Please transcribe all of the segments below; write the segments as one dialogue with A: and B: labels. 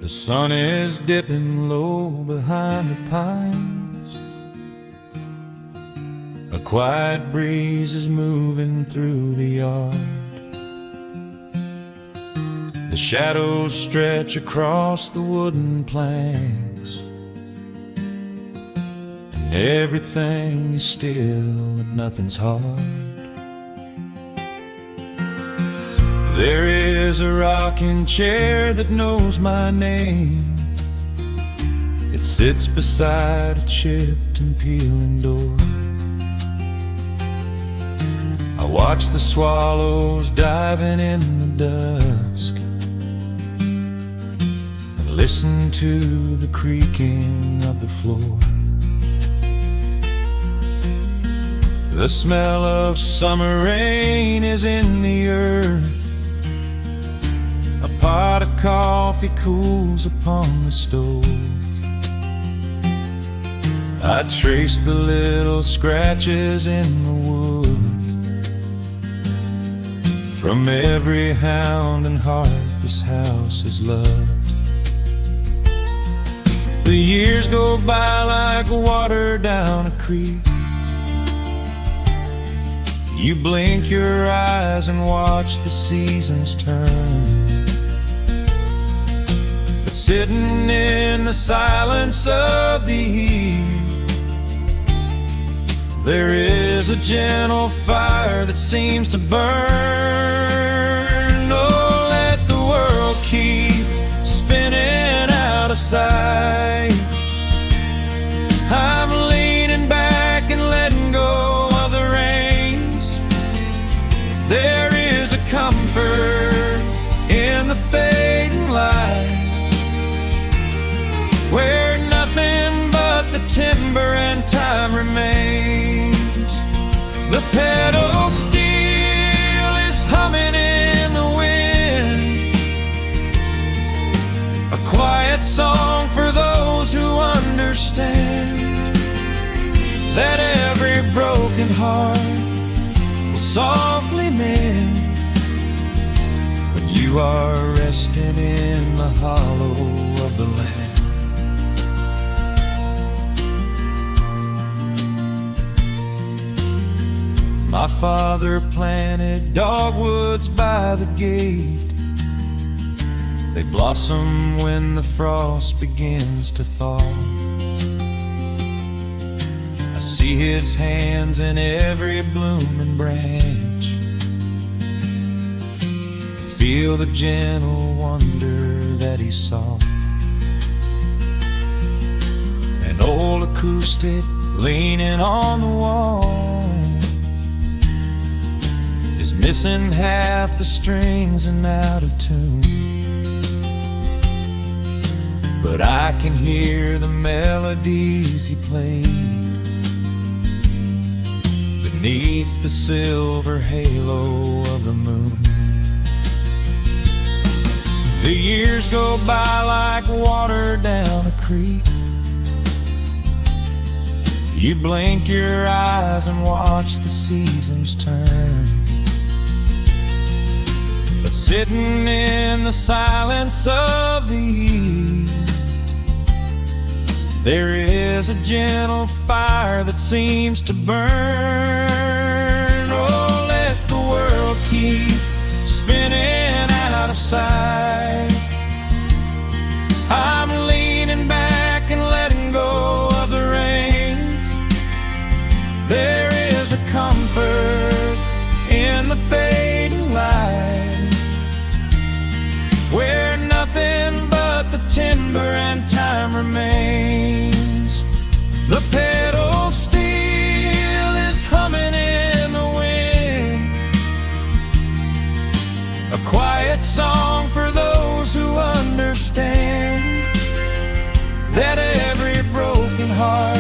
A: The sun is dipping low behind the pines. A quiet breeze is moving through the yard. The shadows stretch across the wooden planks, and everything is still and nothing's hard. There is a rocking chair that knows my name. It sits beside a chipped and peeling door. I watch the swallows diving in the dusk and listen to the creaking of the floor. The smell of summer rain is in the earth. A pot of coffee cools upon the stove. I trace the little scratches in the wood from every hound and heart this house has loved. The years go by like water down a creek. You blink your eyes and watch the seasons turn. Sitting in the silence of the eve, there is a gentle fire that seems to burn. Oh, let the world keep spinning out of sight. I'm leaning back and letting go of the reins. There is a comfort in the fading light, where nothing but the timber and time remains. The pedal steel is humming in the wind, a quiet song for those who understand that every broken heart will softly mend when you are resting in the hollow of the land. My father planted dogwoods by the gate. They blossom when the frost begins to thaw. I see his hands in every blooming branch and feel the gentle wonder that he saw. An old acoustic leaning on the wall is missing half the strings and out of tune, but I can hear the melodies he played beneath the silver halo of the moon. The years go by like water down a creek. You blink your eyes and watch the seasons turn. But sitting in the silence of the eve, there is a gentle fire that seems to burn. Oh, let the world keep spinning out of sight. I'm leaning back and letting go of the reins. There is a comfort in the fading light, where nothing but the timber and time remains. The pedal steel is humming in the wind, a quiet song for those who understand that every broken heart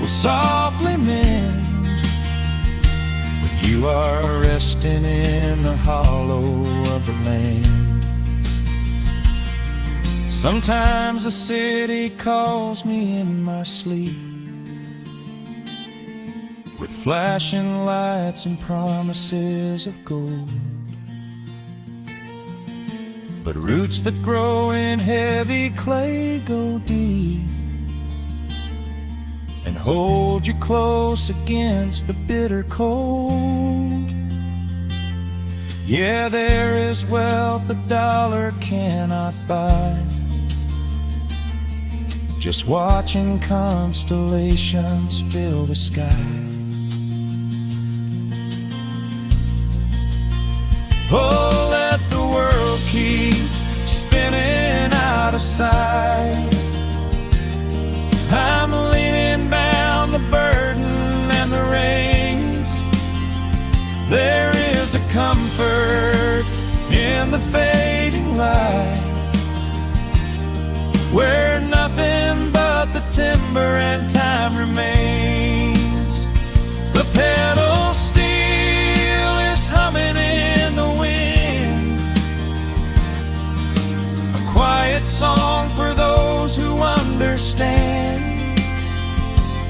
A: will softly mend when you are resting in the hollow of the land. Sometimes the city calls me in my sleep, with flashing lights and promises of gold. but roots that grow in heavy clay go deep and hold you close against the bitter cold. Yeah, there is wealth a dollar cannot buy, just watching constellations fill the sky. Oh, let the world keep spinning out of sight. I'm leaning down the burden and the reins. There is a comfort in the fading light, where nothing but the timber and time remains. The pedal steel is humming in the wind, a quiet song for those who understand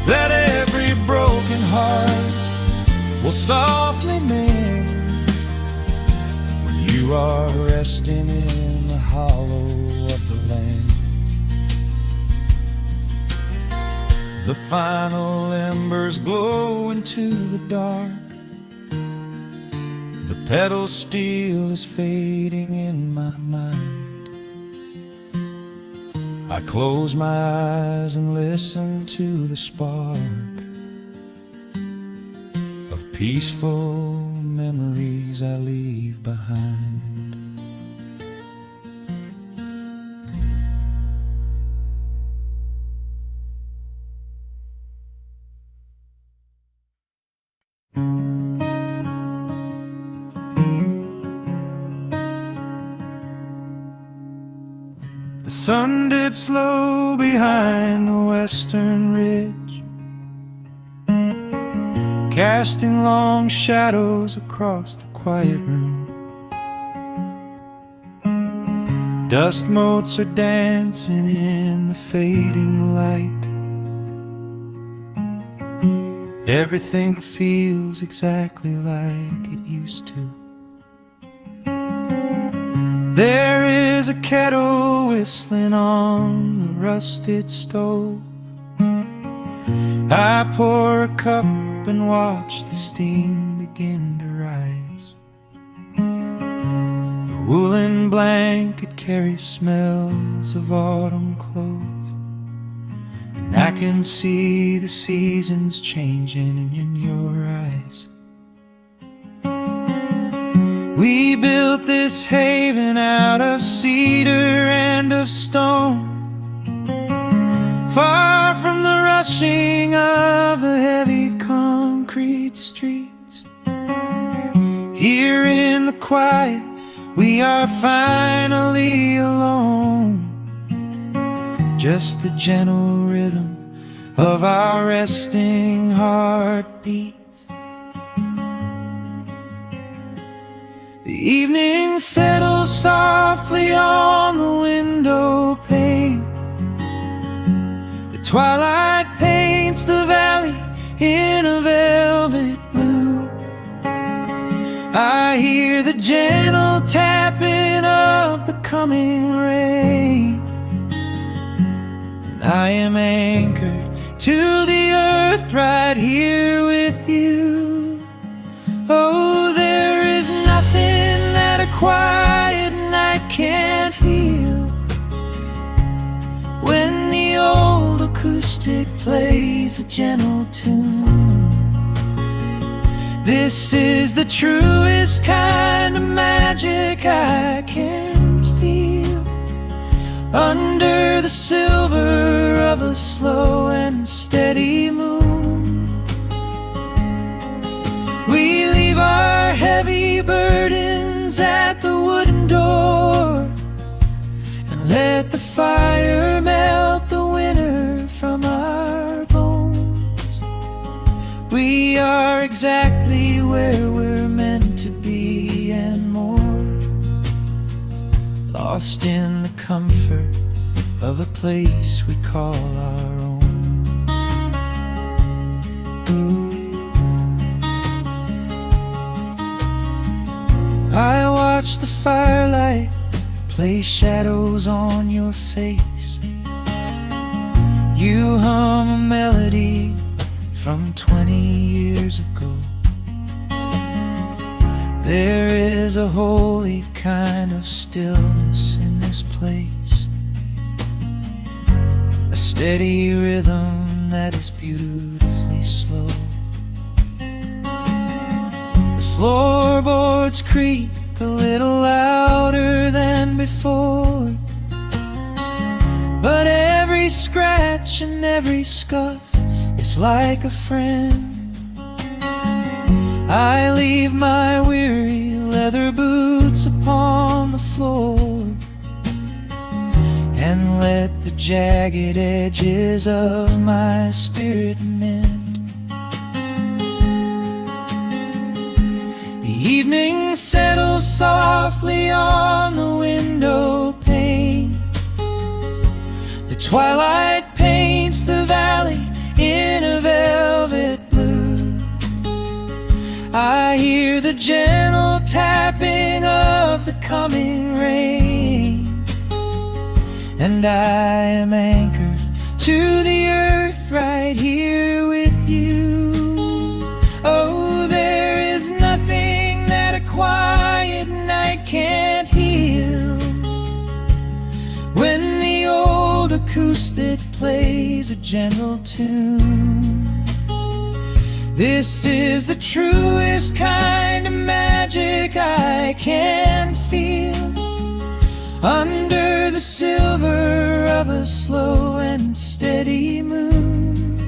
A: that every broken heart will softly mend when you are resting in the hollow of the land. The final embers glow into the dark. The pedal steel is fading in my mind. I close my eyes and listen to the spark of peaceful memories I leave behind. The sun dips low behind the western ridge, casting long shadows across the quiet room. Dust motes are dancing in the fading light. Everything feels exactly like it used to. There is a kettle whistling on the rusted stove. I pour a cup and watch the steam begin to rise. The woolen blanket carries smells of autumn clothes, and I can see the seasons changing in your eyes. We built this haven out of cedar and of stone, far from the rushing of the heavy concrete streets. Here in the quiet, we are finally alone, just the gentle rhythm of our resting heartbeats. The evening settles softly on the window pane. The twilight paints the valley in a velvet blue. I hear the gentle tapping of the coming rain, and I am anchored to the earth right here with you. Oh, there is nothing that a quiet night can't heal, when the old acoustic plays a gentle tune. This is the truest kind of magic I can feel, under the silver of a slow and steady moon. We leave our heavy burdens at the wooden door, and let the fire melt the winter from our bones. We are exactly where we're meant to be and more, lost in the comfort of a place we call our own. I watch the firelight Place shadows on your face. You hum a melody from 20 years ago. There is a holy kind of stillness in this place, a steady rhythm that is beautifully slow. The floorboards creak a little louder than before, but every scratch and every scuff is like a friend. I leave my weary leather boots upon the floor and let the jagged edges of my spirit mend. The evening settles softly on the window pane. The twilight paints the valley in a velvet blue. I hear the gentle tapping of the coming rain, and I am anchored to the earth right here with you. Oh, there is nothing that a quiet night can't heal. When the old acoustic plays a gentle tune, this is the truest kind of magic I can feel. Under the silver of a slow and steady moon,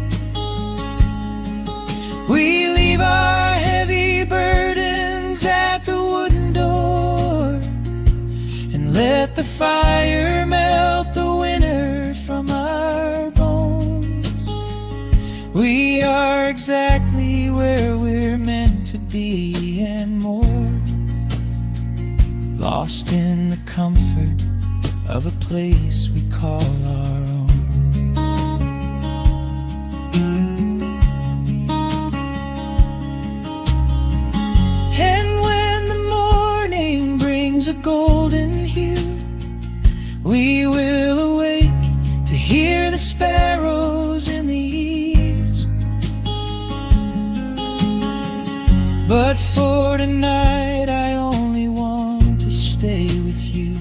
A: we leave our heavy burdens at the wooden door and let the fire melt the winter from our bones. We are exactly where we're meant to be and more, lost in the comfort of a place we call our own. And when the morning brings a golden hue, we will awake to hear the sparrows in the eaves. But for tonight I only want to stay with you,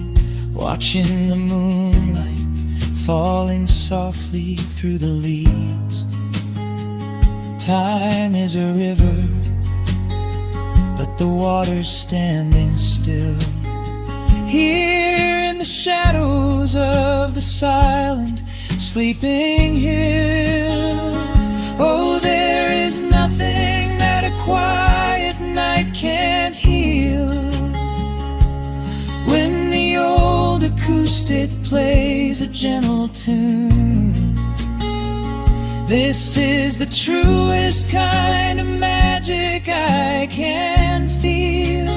A: watching the moonlight falling softly through the leaves. Time is a river, but the water's standing still. Here in the shadows of the silent sleeping hill. Oh, there is nothing that a quiet night can't heal. When the old acoustic plays a gentle tune, this is the truest kind of magic I can feel.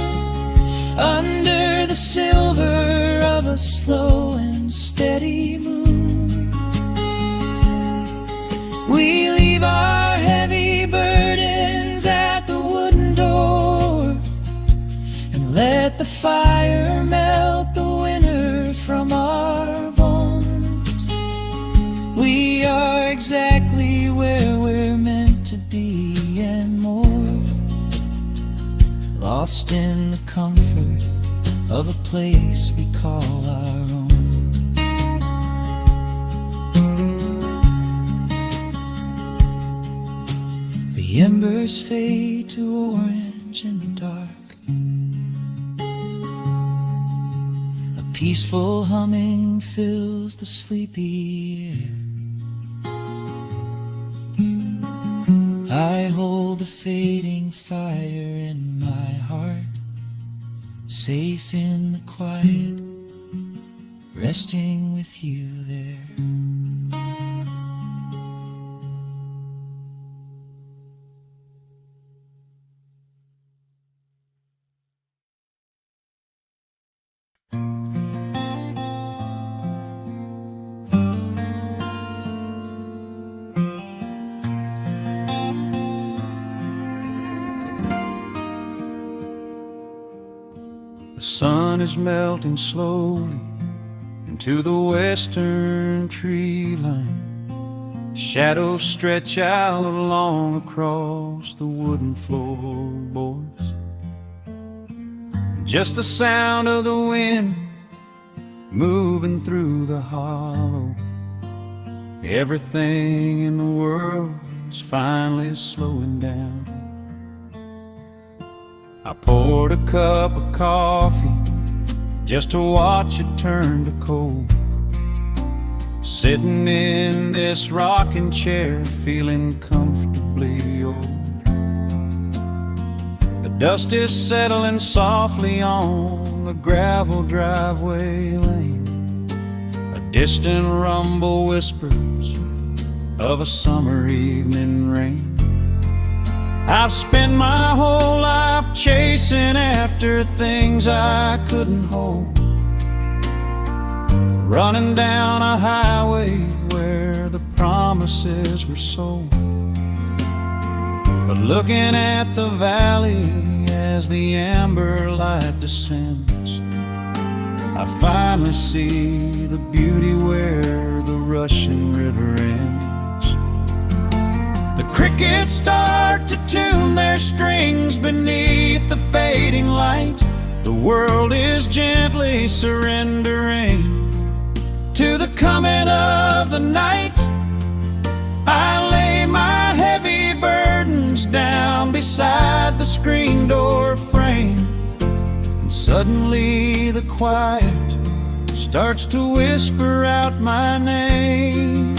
A: Under the silver of a slow and steady moon, we leave our heavy burdens at the wooden door and let the fire melt the winter from our bones. We are exactly where we're meant to be and more, lost in the comfort of a place we call our own. The embers fade to orange in the dark. A peaceful humming fills the sleepy air. I hold the fading fire in my heart, safe in the quiet, resting with you there. The sun is melting slowly into the western tree line. Shadows stretch out long across the wooden floorboards. Just the sound of the wind moving through the hollow. Everything in the world is finally slowing down. I poured a cup of coffee just to watch it turn to cold. Sitting in this rocking chair, feeling comfortably old. The dust is settling softly on the gravel driveway lane. A distant rumble whispers of a summer evening rain. I've spent my whole life chasing after things I couldn't hold, running down a highway where the promises were sold. But looking at the valley as the amber light descends, I finally see the beauty where the rushing river ends. The crickets start to tune their strings beneath the fading light. The world is gently surrendering to the coming of the night. I lay my heavy burdens down beside the screen door frame, and suddenly the quiet starts to whisper out my name.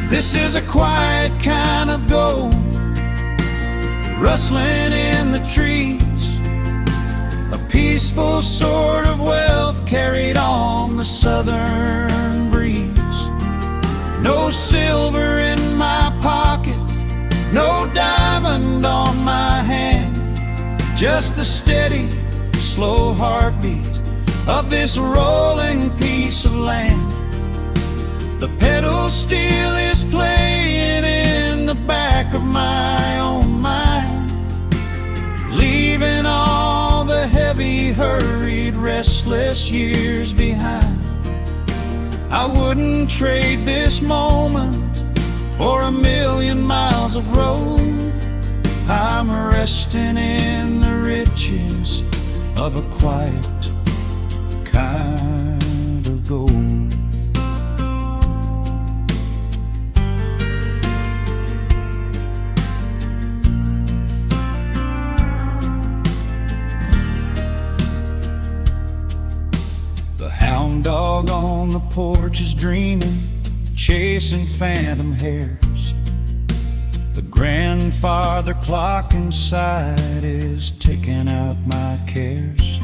A: This is a quiet kind of gold, rustling in the trees, a peaceful sort of wealth carried on the southern breeze. No silver in my pocket, no diamond on my hand, just the steady, slow heartbeat of this rolling piece of land. The pedal steel is playing in the back of my own mind, leaving all the heavy, hurried, restless years behind. I wouldn't trade this moment for 1,000,000 miles of road. I'm resting in the riches of a quiet kind of gold. Hound dog on the porch is dreaming, chasing phantom hares. The grandfather clock inside is taking out my cares.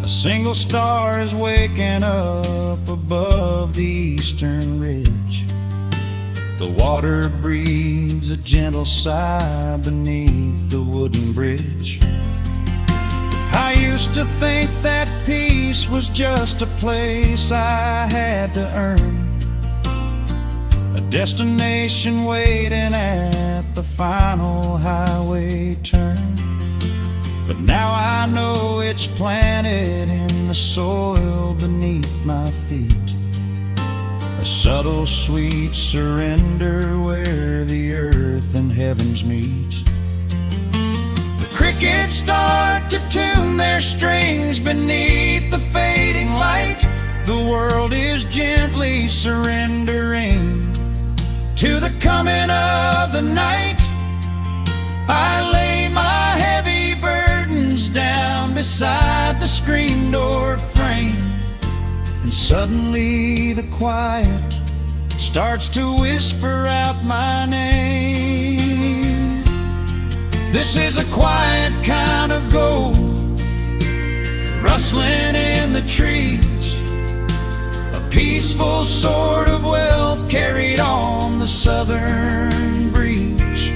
A: A single star is waking up above the eastern ridge. The water breathes a gentle sigh beneath the wooden bridge. I used to think that peace was just a place I had to earn, a destination waiting at the final highway turn. But now I know it's planted in the soil beneath my feet, a subtle sweet surrender where the earth and heavens meet. Crickets start to tune their strings beneath the fading light. The world is gently surrendering to the coming of the night. I lay my heavy burdens down beside the screen door frame, and suddenly the quiet starts to whisper out my name. This is a quiet kind of gold, rustling in the trees, a peaceful sort of wealth carried on the southern breeze.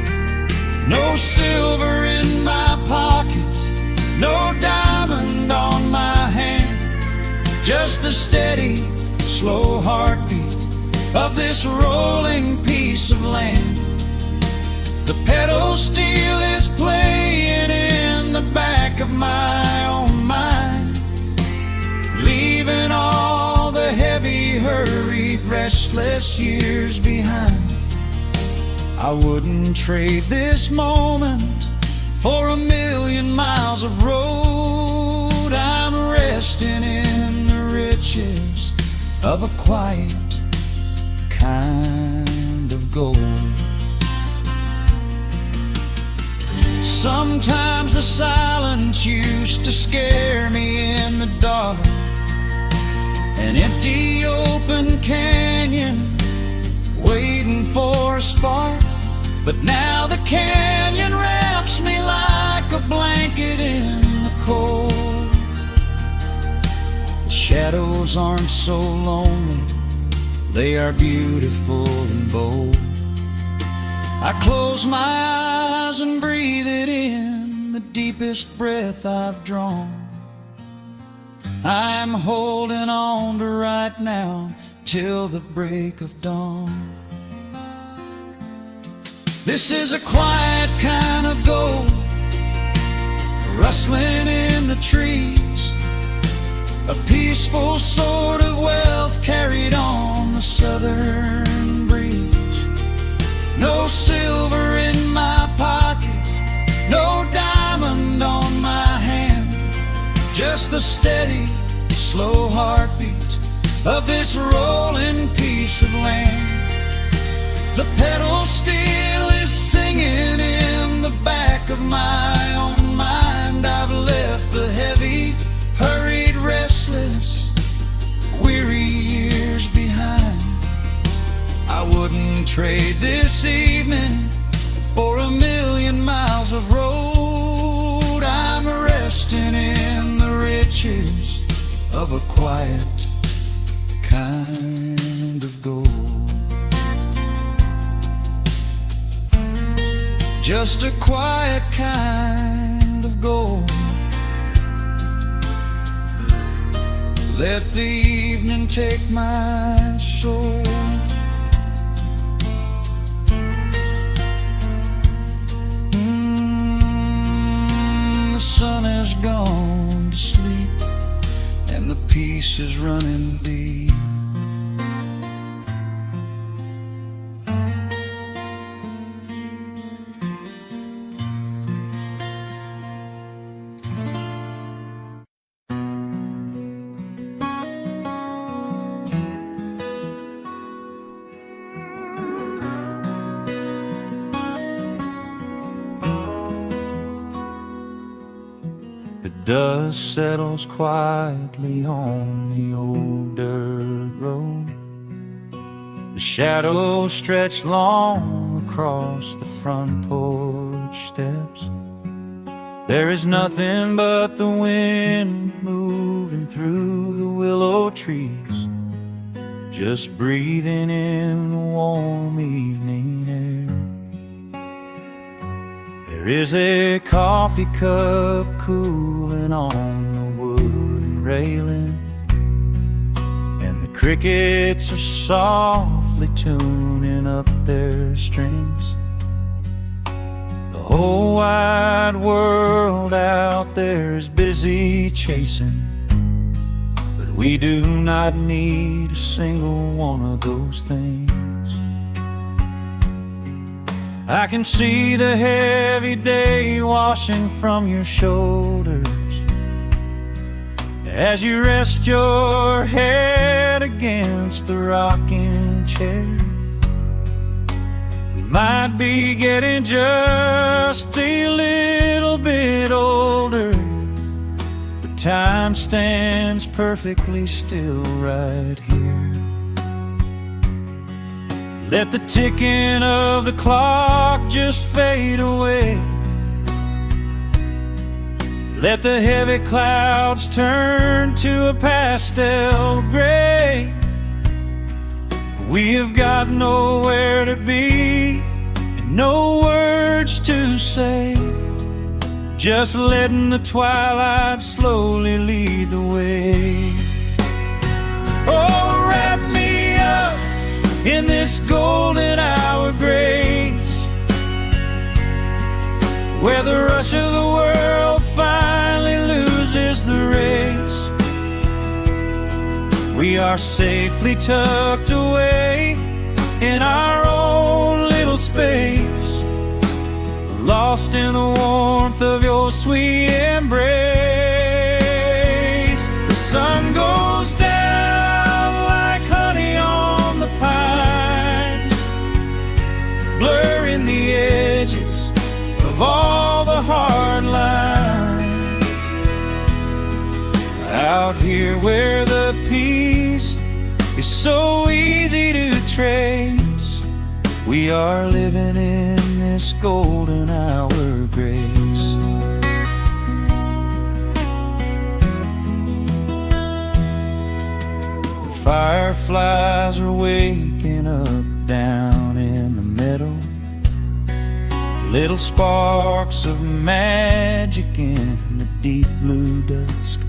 A: No silver in my pocket, no diamond on my hand, just the steady, slow heartbeat of this rolling piece of land. The pedal steel is playing in the back of restless years behind. I wouldn't trade this moment for 1,000,000 miles of road. I'm resting in the riches of a quiet kind of gold. Sometimes the silence used to scare me in the dark, an empty open canyon waiting for a spark. But now the canyon wraps me like a blanket in the cold. The shadows aren't so lonely, they are beautiful and bold. I close my eyes and breathe it in, the deepest breath I've drawn. I'm holding on to right now till the break of dawn. This is a quiet kind of gold, rustling in the trees, a peaceful sort of wealth carried on the southern breeze. No silver in my pocket, no diamond on my hand, just the steady, slow heartbeat of this rolling piece of land. The pedal steel is singing in the back of my own mind. I've left the heavy, hurried, restless, weary years behind. I wouldn't trade this evening for 1,000,000 miles of road. I'm resting in the riches of a quiet kind of gold. Just a quiet kind of gold. Let the evening take my soul. The sun has gone to sleep and the peace is running deep. The dust settles quietly on the old dirt road. The shadows stretch long across the front porch steps. There is nothing but the wind moving through the willow trees, just breathing in the warm evening air. There is a coffee cup cooling on the wooden railing, and the crickets are softly tuning up their strings. The whole wide world out there is busy chasing, but we do not need a single one of those things. I can see the heavy day washing from your shoulders as you rest your head against the rocking chair. We might be getting just a little bit older, but time stands perfectly still right here. Let the ticking of the clock just fade away. Let the heavy clouds turn to a pastel gray. We have got nowhere to be and no words to say, just letting the twilight slowly lead the way. Oh, wrap me up in this golden hour grace, where the rush of the world finally loses the race. We are safely tucked away in our own little space, lost in the warmth of your sweet embrace. The sun goes down like honey on the pines, blurring the edges of all the hard lines. Out here where the peace is so easy to trace, we are living in this golden hour grace. The fireflies are waking up down in the meadow, little sparks of magic in the deep blue dusk.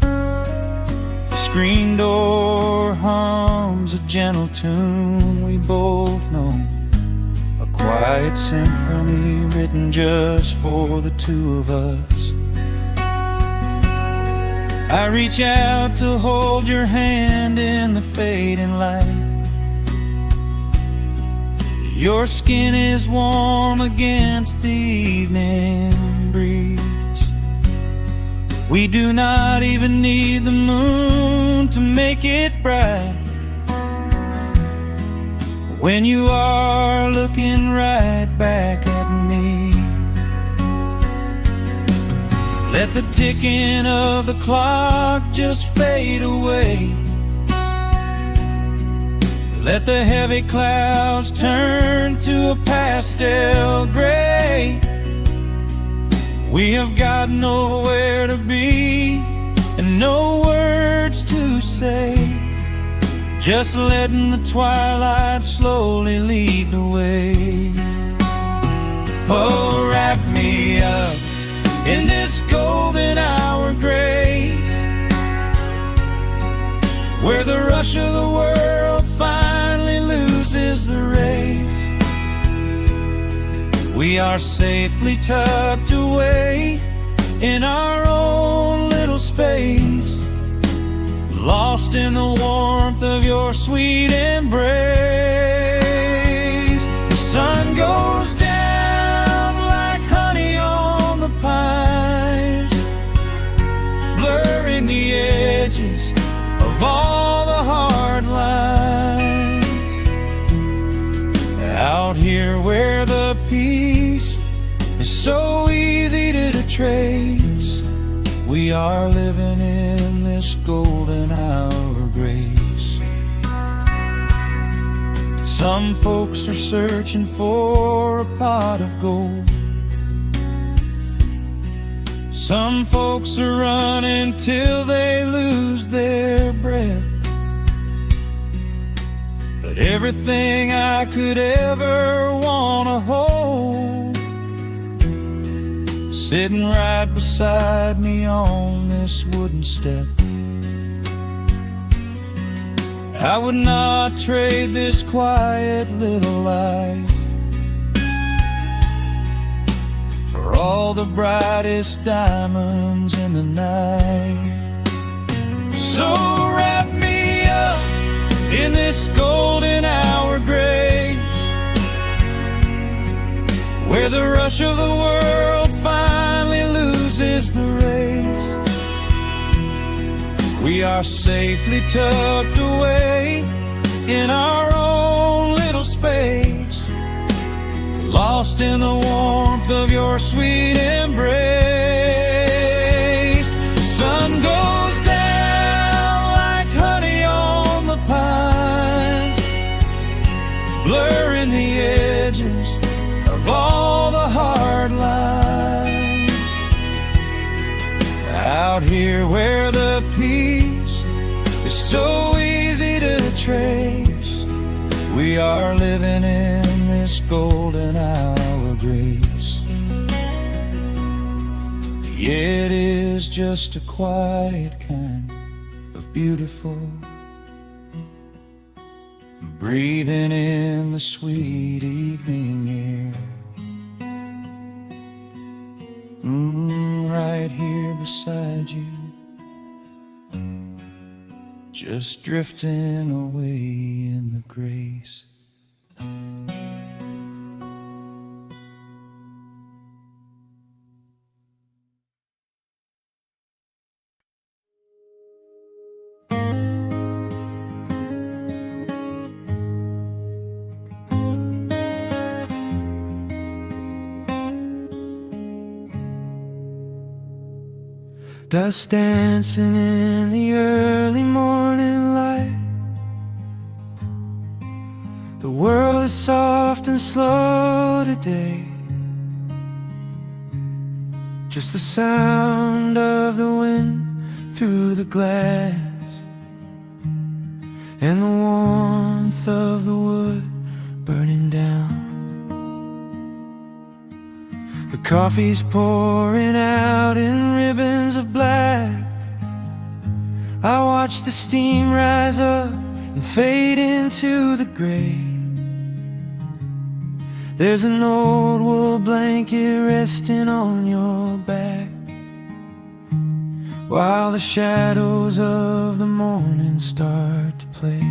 A: The screen door hums a gentle tune we both know, a quiet symphony written just for the two of us. I reach out to hold your hand in the fading light. Your skin is warm against the evening breeze. We do not even need the moon to make it bright, when you are looking right back at me. Let the ticking of the clock just fade away. Let the heavy clouds turn to a pastel gray. We have got nowhere to be and no words to say, just letting the twilight slowly lead the way. Oh, wrap me up in this golden hour grace, where the rush of the world finally loses the race. We are safely tucked away in our own little space, lost in the warmth of your sweet embrace. The sun goes down like honey on the pines, blurring the edges of all the hard lines. Out here where the peace is so easy to trace, we are living in this golden hour grace. Some folks are searching for a pot of gold, some folks are running till they lose their breath. But everything I could ever wanna hold, sitting right beside me on this wooden step. I would not trade this quiet little life for all the brightest diamonds in the night. So wrap me up in this golden hour grace, where the rush of the world finally loses the race. We are safely tucked away in our own little space, lost in the warmth of your sweet embrace. The sun goes down like honey on the pines, blurring the edges of all the hard lines. Out here where the peace is so easy to trace, we are living in this golden hour grace. It is just a quiet kind of beautiful, breathing in the sweet evening air. Right here beside you, just drifting away in the grace. dust dancing in the early morning light. The world is soft and slow today, just the sound of the wind through the glass and the warmth of the wood burning down. The coffee's pouring out in ribbons of black. I watch the steam rise up and fade into the gray. There's an old wool blanket resting on your back, while the shadows of the morning start to play.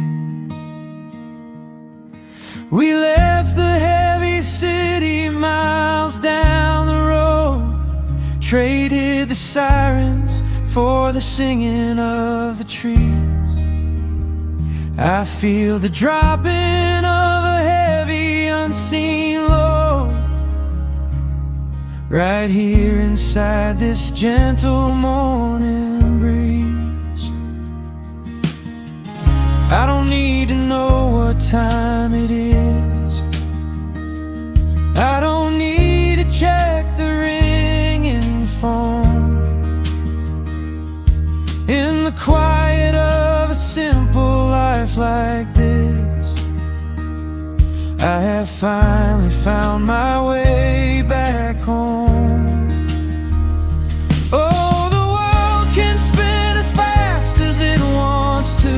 A: We left the heavy city miles down the road, traded the sirens for the singing of the trees. I feel the dropping of a heavy unseen load right here inside this gentle morning breeze. I don't need to know what time it is. I don't need to check the ringing phone. In the quiet of a simple life like this, I have finally found my way back home. Oh, the world can spin as fast as it wants to.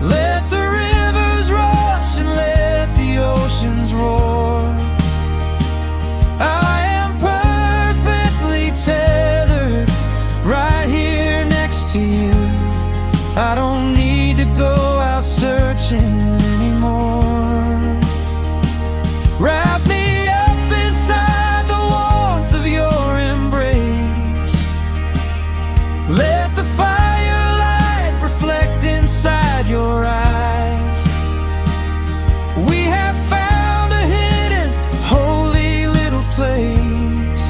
A: Let the rivers rush and let the oceans roar. I am perfectly tethered right here next to you. I don't need to go out searching anymore. Wrap me up inside the warmth of your embrace. Let the firelight reflect inside your eyes. We have found a hidden, holy little place,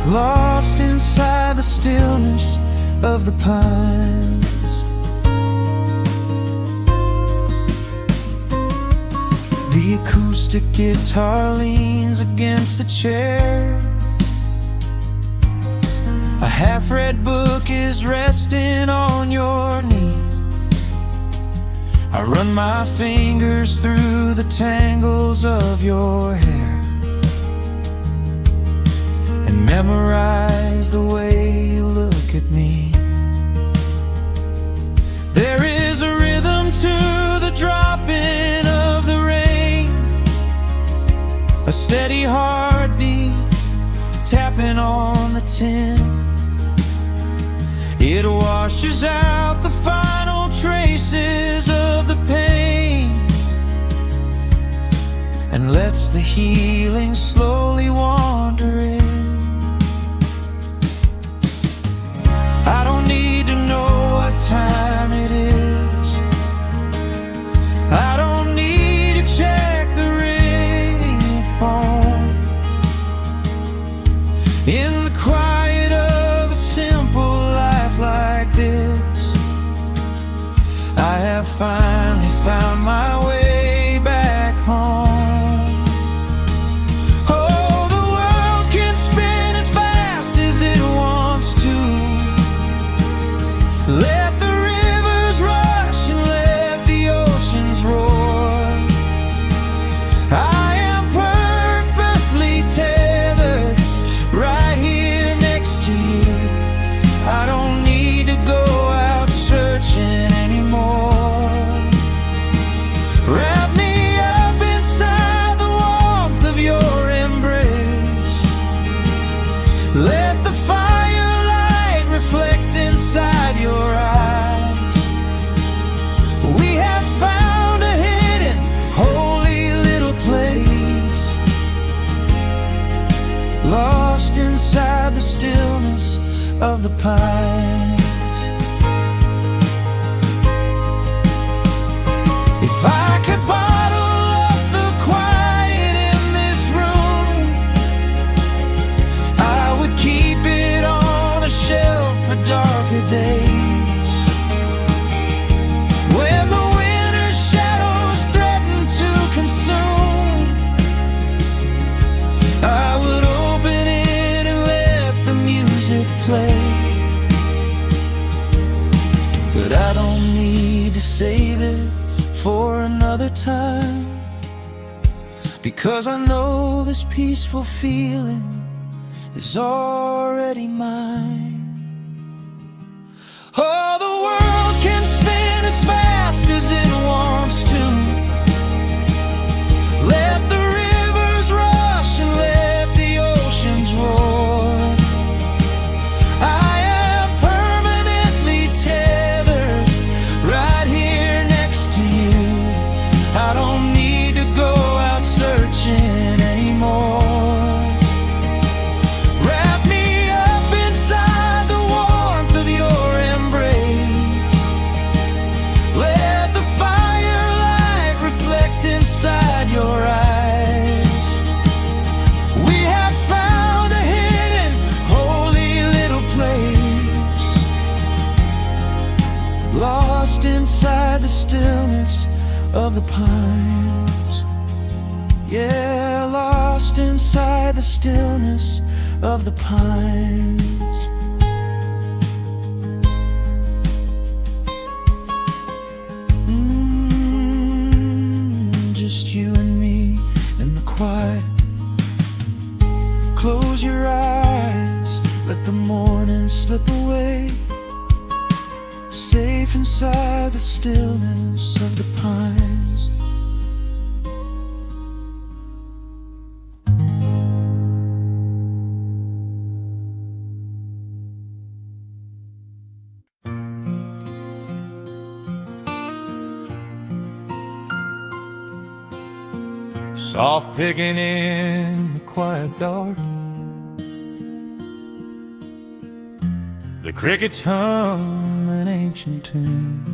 A: lost inside the stillness of the pines. The acoustic guitar leans against the chair. A half-read book is resting on your knee. I run my fingers through the tangles of your hair and memorize the way you look at me. There is a rhythm to the dropping of the rain, a steady heartbeat tapping on the tin. It washes out the final traces of the pain and lets the healing slowly wander in. I don't need to know what time it is. I don't need to check the ringing phone. In the quiet of a simple life like this, I have finally found my way back home. Oh, the world can spin as fast as it wants to. Let the rivers rush and let the oceans roar. I am perfectly tethered right here next to you. I don't need to go out searching anymore. Wrap me up inside the warmth of your embrace. Let the firelight reflect inside your eyes. We have found a hidden, holy little place, lost inside the stillness of the pines. If I could bottle up the quiet in this room, I to save it for another time, because I know this peaceful feeling is already mine. Oh, the world can spin as fast as it wants to. Let the rivers rush and let the oceans roar. I am permanently tethered right here next to you. I don't need to go out searching anymore. Wrap me up inside the warmth of your embrace. Let the firelight reflect inside your eyes. We have found a hidden, holy little place, lost inside the stillness of the pines. Yeah, lost inside the stillness of the pines. Just you and me in the quiet. Close your eyes, let the morning slip away, safe inside the stillness of the pines. Soft picking in the quiet dark, the crickets hum an ancient tune,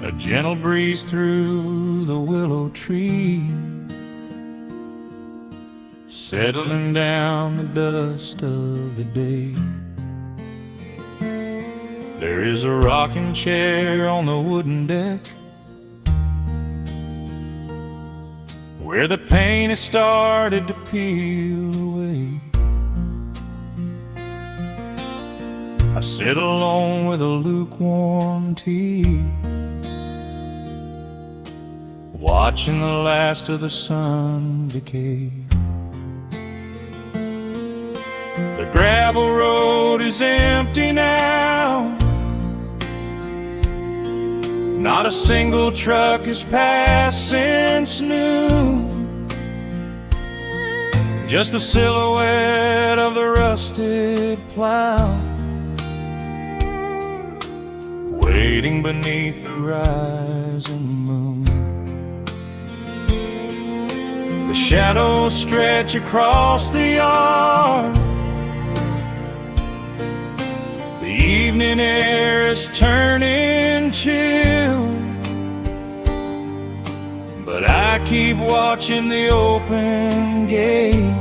A: a gentle breeze through the willow tree, settling down the dust of the day. There is a rocking chair on the wooden deck, where the paint has started to peel away. I sit alone with a lukewarm tea, watching the last of the sun decay. The gravel road is empty now, not a single truck has passed since noon. Just the silhouette of the rusted plow, waiting beneath the rising moon. The shadows stretch across the yard, the evening air is turning chill, but I keep watching the open gate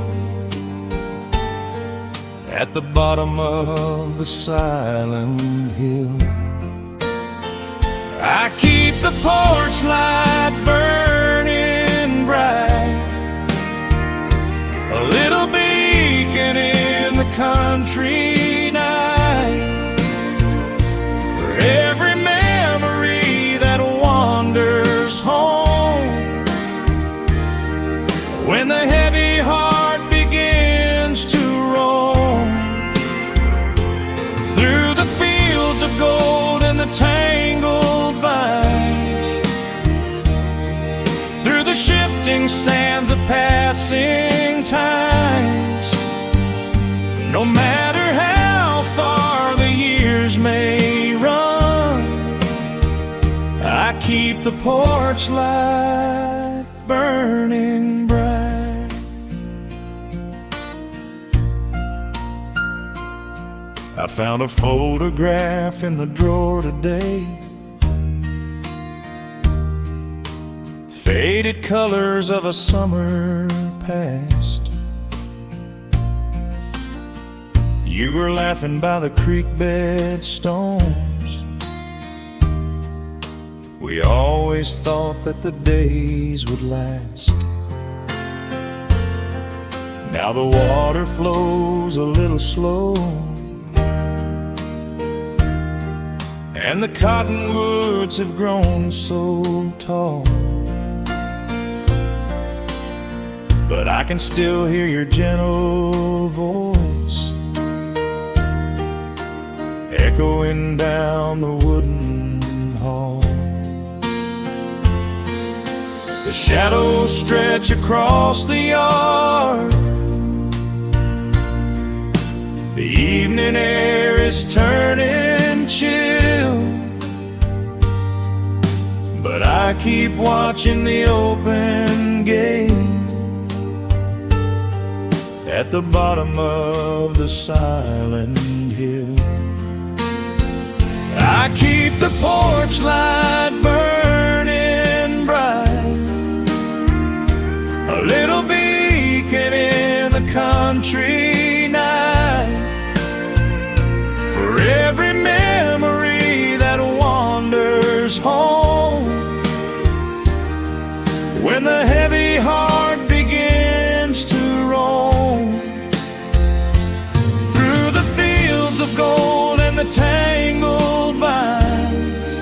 A: at the bottom of the silent hill. I keep the porch light burning bright, a little beacon in the country night, for every memory that wanders home. When the heavy heart begins to roam through the fields of gold and the tangled vines, through the shifting sands of passing times, no matter how far the years may run, I keep the porch light burning bright. I found a photograph in the drawer today, faded colors of a summer past. You were laughing by the creek bed stones. We always thought that the days would last. Now the water flows a little slow, and the cottonwoods have grown so tall. But I can still hear your gentle voice echoing down the wooden hall. The shadows stretch across the yard. The evening air is turning chill, but I keep watching the open gate at the bottom of the silent hill. I keep the porch light burning bright, a little beacon in the country night, for every memory that wanders home. When the heavy heart begins to roam through the fields of gold and the tangled vines,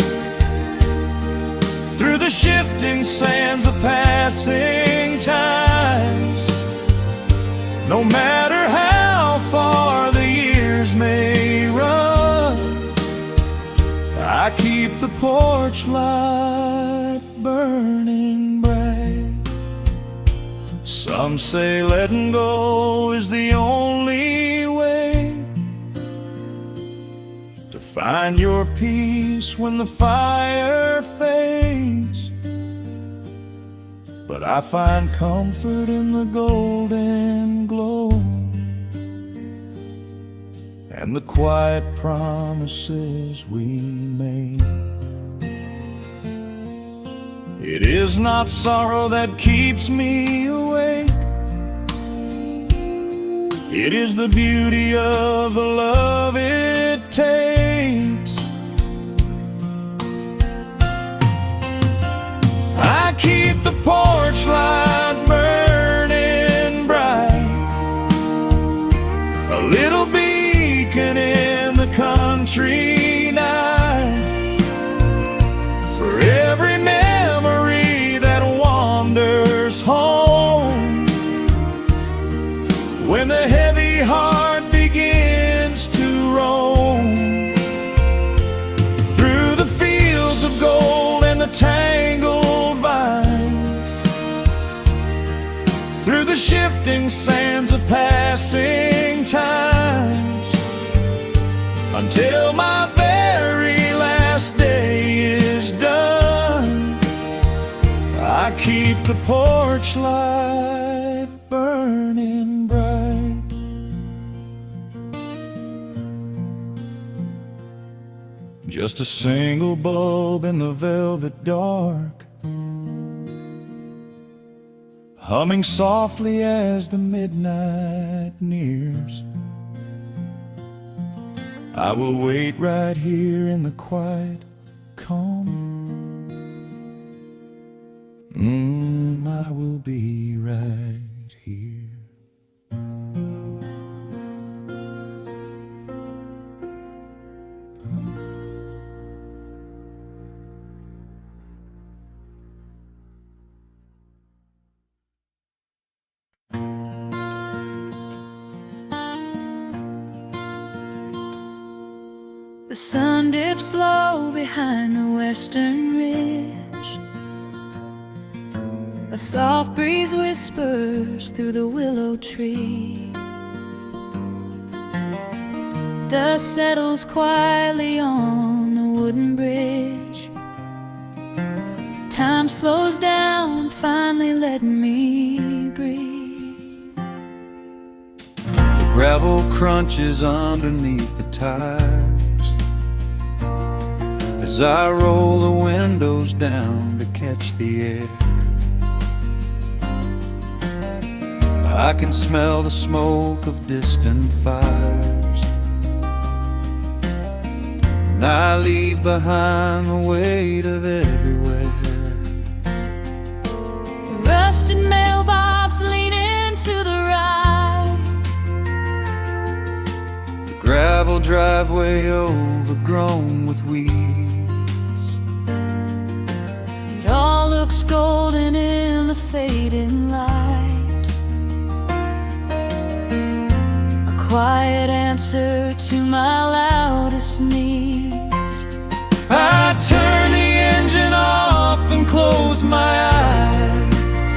A: through the shifting sands of passing times, no matter how far the years may run, I keep the porch light burning bright. Some say letting go is the only way to find your peace when the fire fades, but I find comfort in the golden glow and the quiet promises we made. It is not sorrow that keeps me awake, it is the beauty of the love it takes. I keep the porch light burning bright, a little beacon in the country night, for every memory that wanders home. When the heavy heart begins to roam through the fields of gold and the tangled vines, through the shifting sands of passing times, until my very last day is done, I keep the porch light burning bright. Just a single bulb in the velvet dark, humming softly as the midnight nears. I will wait right here in the quiet calm. I will be right here.
B: The sun dips low behind the western ridge. A soft breeze whispers through the willow tree. Dust settles quietly on the wooden bridge. Time slows down, finally letting me breathe.
A: The gravel crunches underneath the tires as I roll the windows down to catch the air. I can smell the smoke of distant fires, and I leave behind the weight of everywhere.
B: The rusted mailbox leaning to the right.
A: The gravel drive driveway overgrown with weeds.
B: It all looks golden in the fading light, a quiet answer to my loudest needs.
A: I turn the engine off and close my eyes.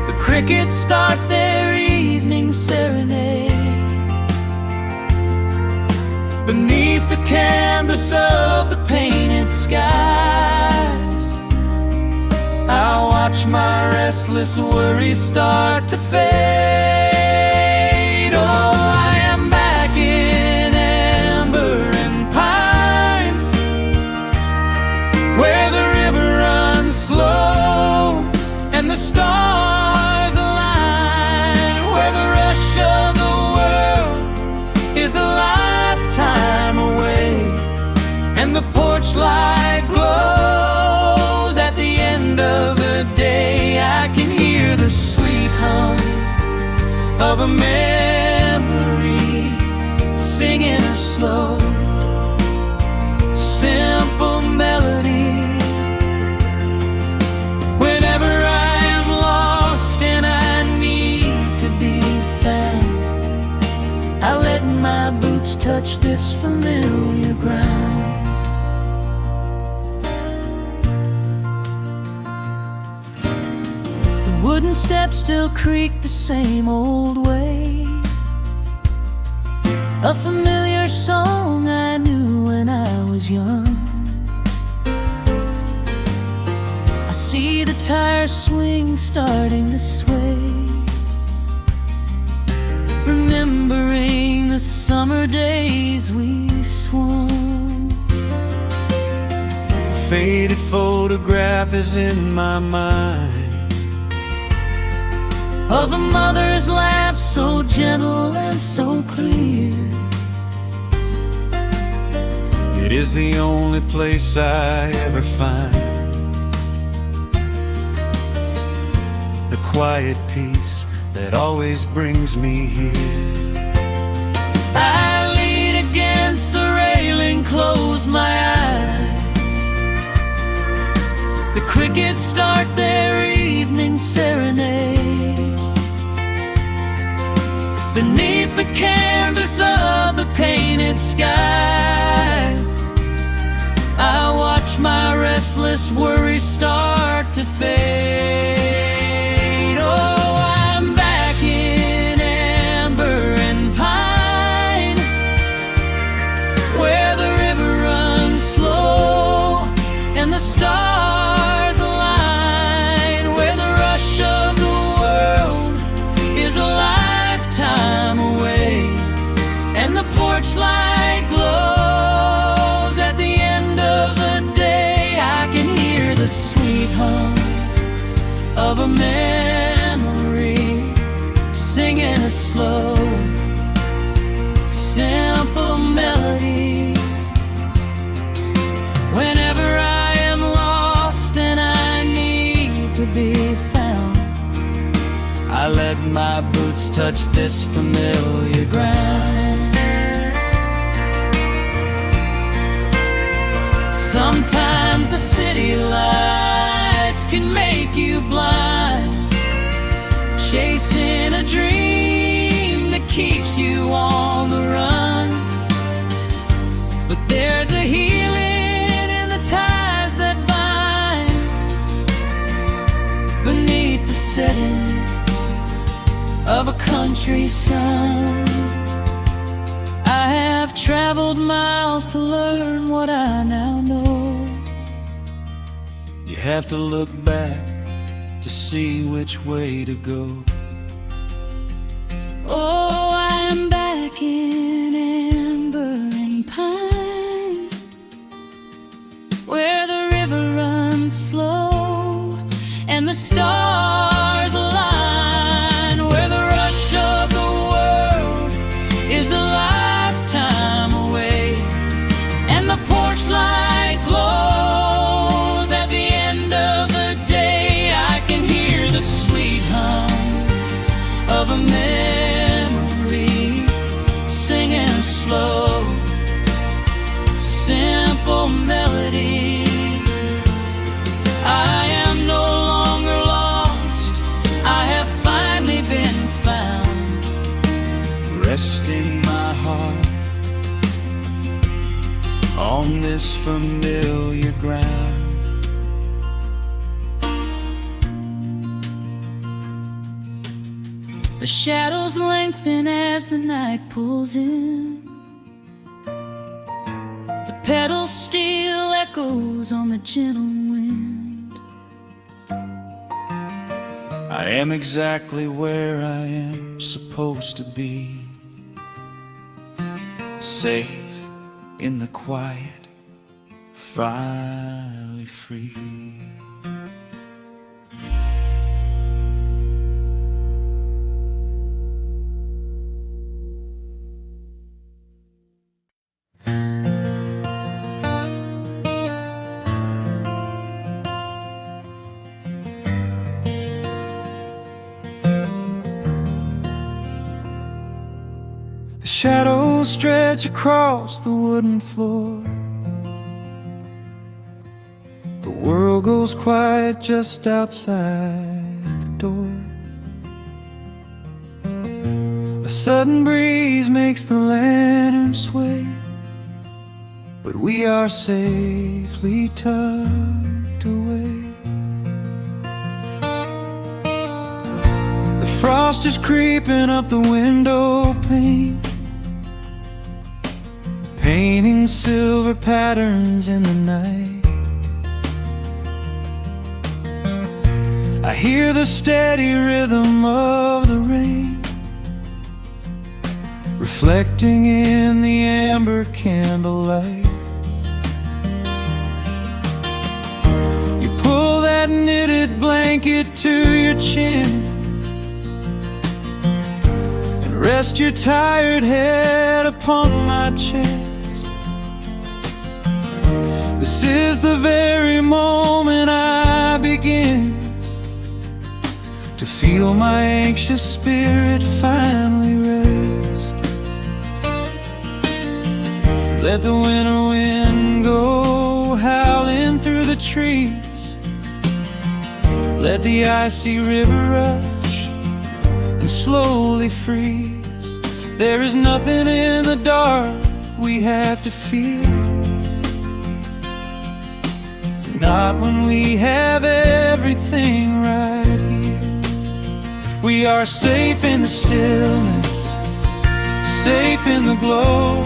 A: The crickets start their evening serenade. Beneath the canvas of the painted skies, I watch my restless worries start to fade. Oh, I am back in amber and pine, where the river runs slow and the stars align, where the rush of the world is a lifetime away, and the porch light glows at the end of the day. I can hear the sweet hum of a memory singing a slow, simple melody. Whenever I am lost and I need to be found, I let my boots touch this familiar ground. The wooden steps still creak the same old way, a familiar song I knew when I was young. I see the tires swing starting to sway, remembering the summer days we swung. A faded photograph is in my mind
B: of a mother's laugh so gentle and so clear.
A: It is the only place I ever find the quiet peace that always brings me here.
B: I lean against the railing, close my eyes. The crickets start their evening serenade. Beneath the canvas of the painted skies, I watch my restless worries start to fade. Oh, I'm back in amber and pine, where the river runs slow and the stars align, where the rush of the world is a lifetime away, and the porch light glows at the end of the day. I can hear the sweet hum of a memory singing a slow, simple melody. Whenever I am lost and I need to be found, I let my boots touch this familiar ground. Sometimes the city lights can make you blind, chasing a dream that keeps you on the run. But there's a healing in the ties that bind beneath the setting of a country sun. I have traveled miles to learn what I now know.
A: You have to look back to see which way to go.
B: Oh, I'm back in amber and pine, where the river runs slow and the stars align, where the rush of the world is a lifetime away, and the porch light glows at the end of the day. I can hear the sweet hum of a memory
A: on this familiar ground.
B: The shadows lengthen as the night pulls in. The pedal steel echoes on the gentle wind.
A: I am exactly where I am supposed to be, safe in the quiet, finally free. The shadows stretch across the wooden floor. The world goes quiet just outside the door. A sudden breeze makes the lantern sway, but we are safely tucked away. The frost is creeping up the window pane, painting silver patterns in the night. I hear the steady rhythm of the rain, reflecting in the amber candlelight. You pull that knitted blanket to your chin and rest your tired head upon my chest. This is the very moment I begin to feel my anxious spirit finally rest. Let the winter wind go howling through the trees. Let the icy river rush and slowly freeze. There is nothing in the dark we have to fear, not when we have everything right here. We are safe in the stillness, safe in the glow,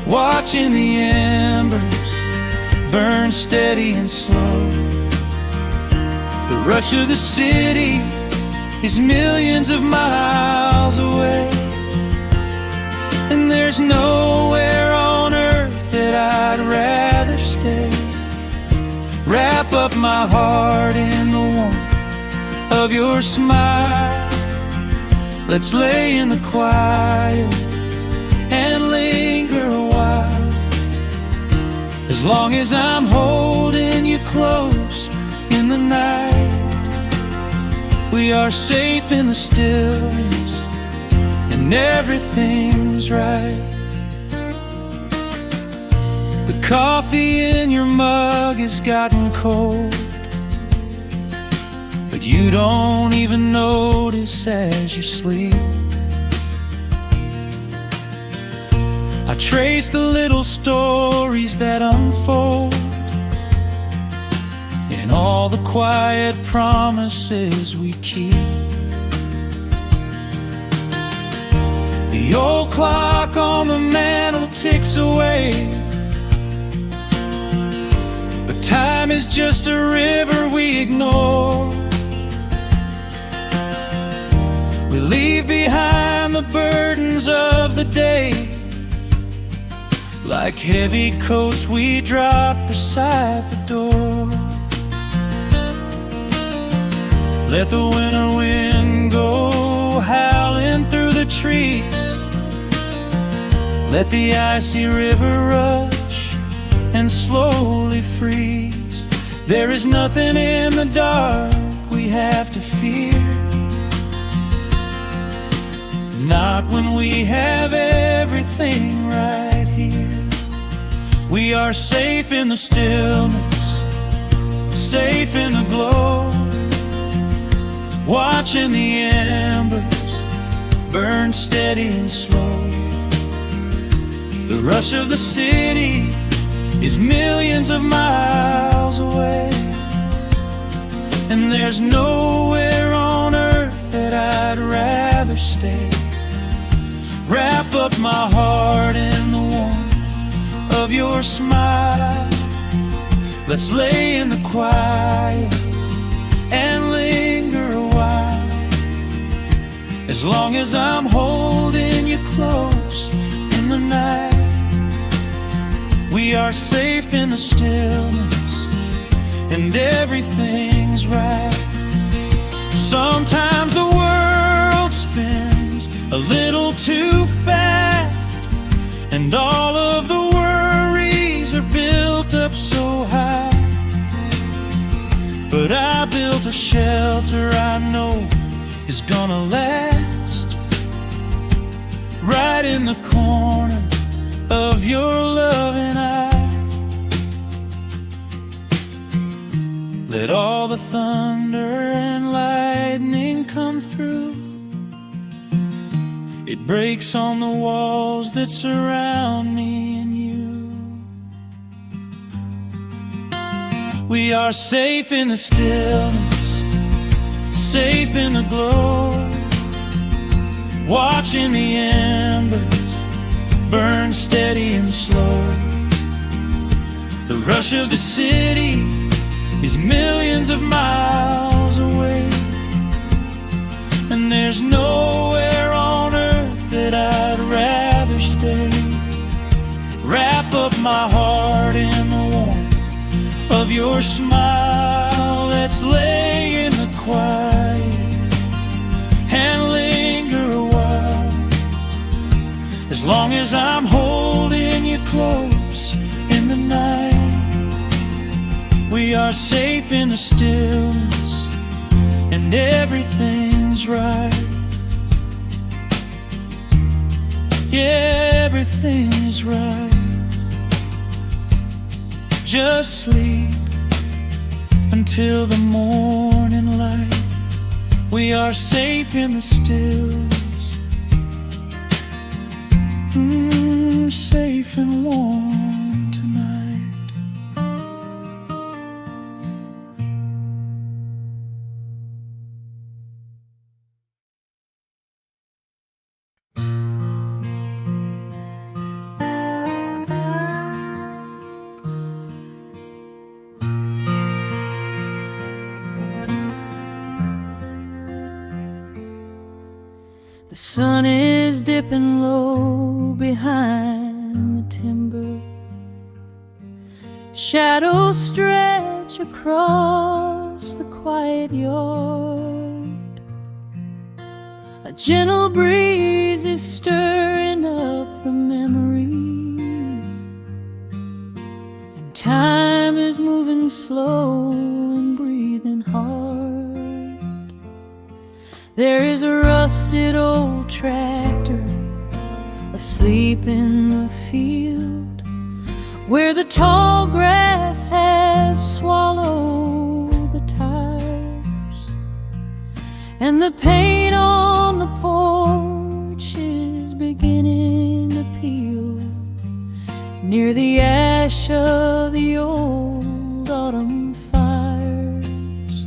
A: watching the embers burn steady and slow. The rush of the city is millions of miles away, and there's nowhere on earth that I'd rather stay. Wrap up my heart in the warmth of your smile. Let's lay in the quiet and linger a while. As long as I'm holding you close in the night, we are safe in the stillness and everything's right. The coffee in your mug has gotten cold, but you don't even notice as you sleep. I trace the little stories that unfold in all the quiet promises we keep. The old clock on the mantel ticks away, but time is just a river we ignore. We leave behind the burdens of the day, like heavy coats we drop beside the door. Let the winter wind go howling through the trees. Let the icy river rush and slowly freeze. There is nothing in the dark we have to fear, not when we have everything right here. We are safe in the stillness, safe in the glow, watching the embers burn steady and slow. The rush of the city is millions of miles away, and there's nowhere on earth that I'd rather stay. Wrap up my heart in the warmth of your smile. Let's lay in the quiet and linger a while. As long as I'm holding you close in the night, we are safe in the stillness, and everything's right. Sometimes the world spins a little too fast, and all of the worries are built up so high. But I built a shelter I know is gonna last, right in the corner of your loving eye. Let all the thunder and lightning come through. It breaks on the walls that surround me and you. We are safe in the stillness, safe in the glow, watching the embers burn steady and slow. The rush of the city is millions of miles away, and there's nowhere on earth that I'd rather stay. Wrap up my heart in the warmth of your smile. Let's lay in the quiet and linger a while. As long as I'm holding you close in the night, we are safe in the stillness, and everything's right. Yeah, everything's right. Just sleep until the morning light. We are safe in the stillness, safe and warm tonight.
B: The sun is dipping low behind the timber. Shadows stretch across the quiet yard. A gentle breeze is stirring up the memory, and time is moving slow and breathing hard. There is a rusted old tractor asleep in the field, where the tall grass has swallowed the tires, and the paint on the porch is beginning to peel near the ash of the old autumn fires.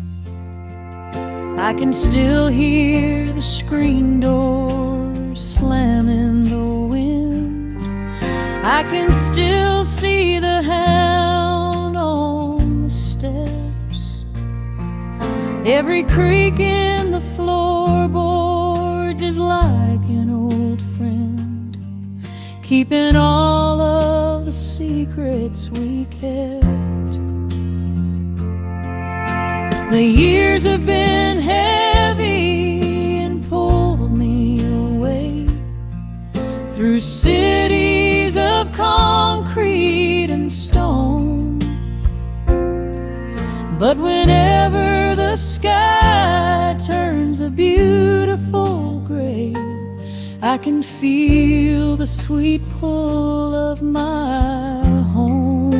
B: I can still hear the screen door slam in the wind. I can still see the hound on the steps. Every creak in the floorboards is like an old friend, keeping all of the secrets we kept. The years have been heavy and pulled me away through cities of concrete and stone. But whenever the sky turns a beautiful gray, I can feel the sweet pull of my home.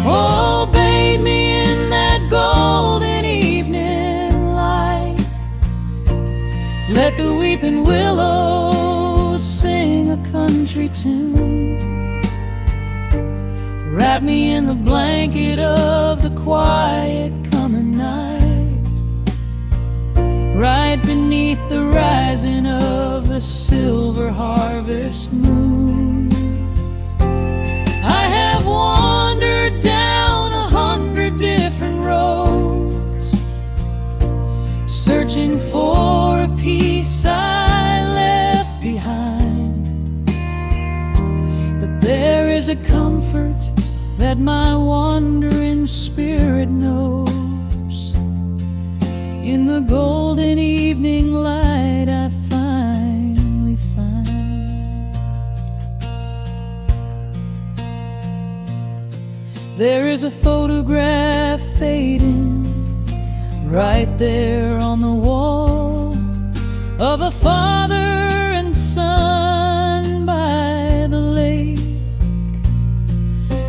B: Oh, bathe me in that golden evening light. Let the weeping willows sing a country tune. Wrap me in the blanket of the quiet coming night, right beneath the rising of the silver harvest moon. I have wandered down 100 different roads, searching for a piece I left behind. But there is a comfort that my wandering spirit knows. In the golden evening light I finally find. There is a photograph fading right there on the wall, of a father and son by the lake.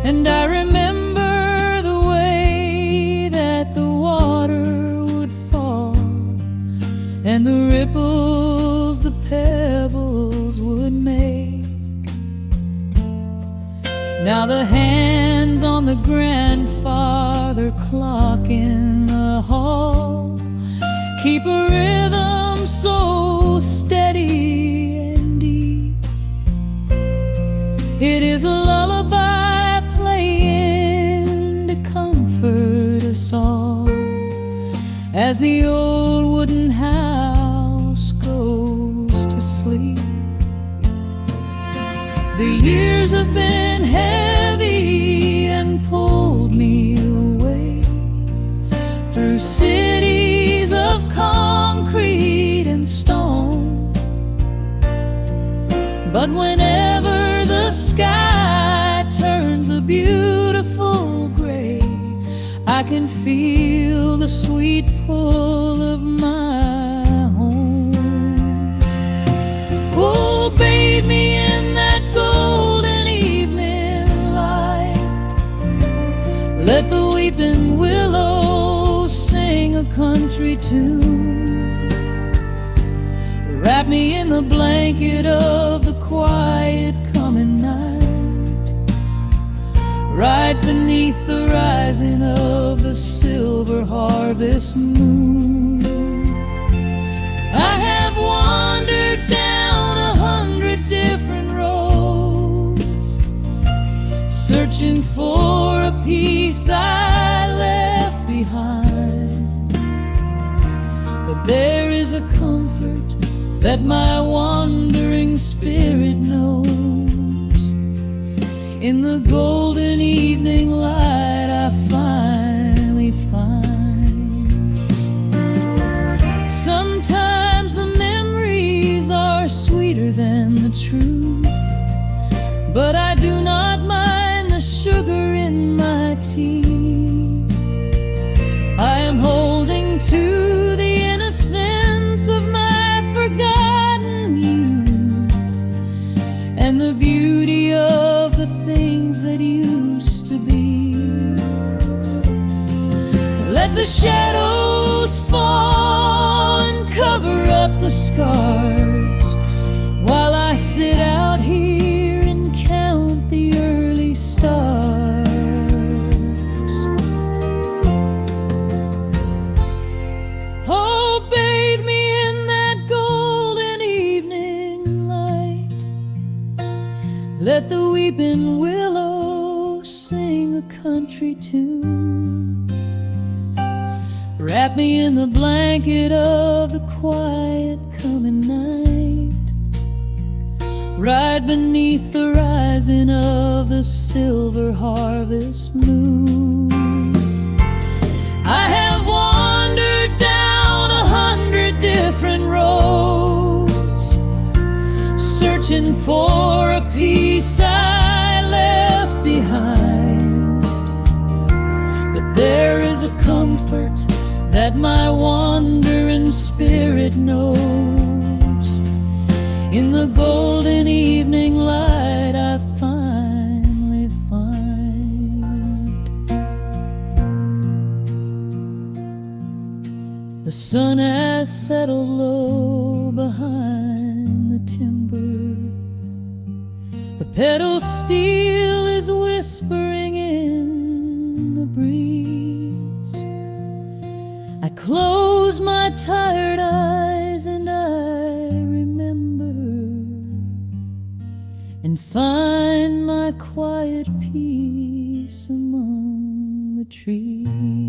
B: And I remember the way that the water would fall, and the ripples the pebbles would make. Now the hands on the grandfather clock in the hall keep a rhythm so steady and deep. It is a lullaby playing to comfort us all, as the old wooden house goes to sleep. The years have been heavy and pulled me away through cities of concrete and stone. But whenever the sky turns a beautiful gray, I can feel the sweet pull of my home. Oh, bathe me in that golden evening light. Let the weeping willow sing a country tune. Wrap me in the blanket of the quiet coming night, right beneath the rising of the silver harvest moon. I have wandered down 100 different roads, searching for a piece I left behind. But there is a comfort that my wandering spirit knows. In the golden evening light I finally find. Sometimes the memories are sweeter than the truth, but I do not mind the sugar in my tea. I am holding to the innocence of my forgotten youth, and the beauty of the things that used to be. Let the shadows fall and cover up the scars, while I sit out here and count the early stars. Oh, bathe me in that golden evening light. Let the weeping willow sing a country tune. Wrap me in the blanket of the quiet coming night, right beneath the rising of the silver harvest moon. I have wandered down 100 different roads, searching for a piece I left behind. But there is a comfort that my wandering spirit knows. In the golden evening light I finally find. The sun has settled low behind the timber. The pedal steel is whispering in the breeze. I close my tired eyes and I remember, and find my quiet peace among the trees.